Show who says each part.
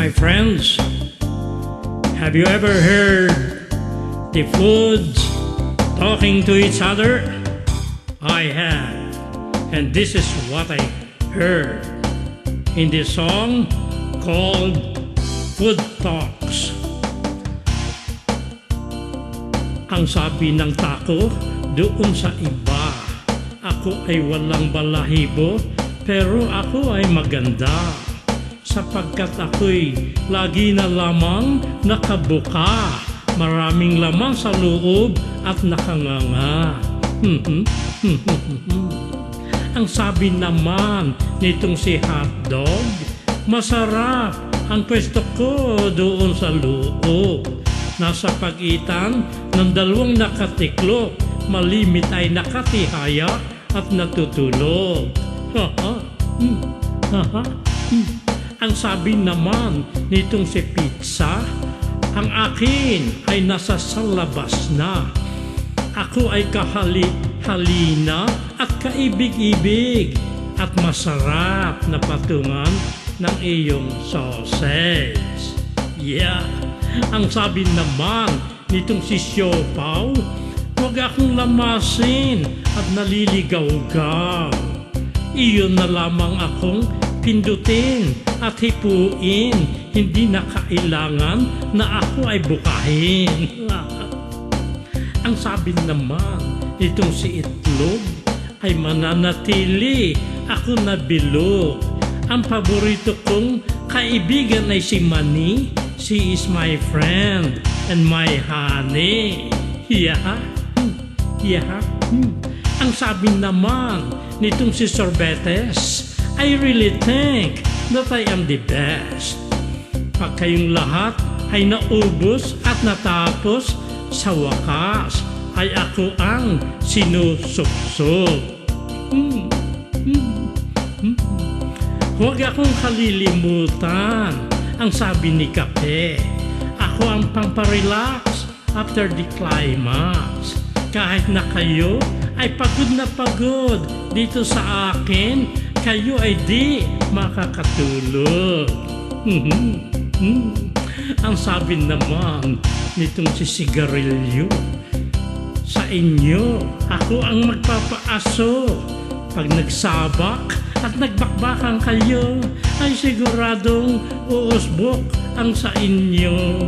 Speaker 1: My friends, have you ever heard the foods talking to each other? I have, and this is what I heard in the song called Food Talks. Ang sabi ng taco doon sa iba, ako ay walang balahibo, pero ako ay maganda. Sapagkat ako'y lagi na lamang nakabuka, maraming lamang sa loob at nakanganga. Ang sabi naman nitong si hotdog, masarap ang pwesto ko doon sa loob. Nasa pagitan ng dalawang nakatiklop, malimit ay nakatihaya at natutulog. Ang sabi naman nitong si pizza, ang akin ay nasa salabas na. Ako ay kahali-halina at kaibig-ibig at masarap na patungan ng iyong sausage. Yeah, ang sabi naman nitong si siopaw, huwag akong lamasin at naliligaw-gaw. Iyon na lamang akong pindutin at hipuin, hindi na kailangan na ako ay bukahin. Ang sabi naman itong si itlog ay mananatili, ako na bilog. Ang paborito kong kaibigan ay si Manny, she is my friend and my honey. Yeah. Ang sabi naman nitong si Sorbetes, I really think that I am the best. Pag kayong lahat ay naubos at natapos, sa wakas ay ako ang sinusubsob. Huwag akong kalilimutan ang sabi ni Kape. Ako ang pamparelax after the climax. Kahit na kayo ay pagod na pagod dito sa akin, kayo ay di makakatulog. Ang sabi naman nitong si sigarilyo, sa inyo ako ang magpapaaso. Pag nagsabak at nagbakbakan kayo, ay siguradong uusbok ang sa inyo.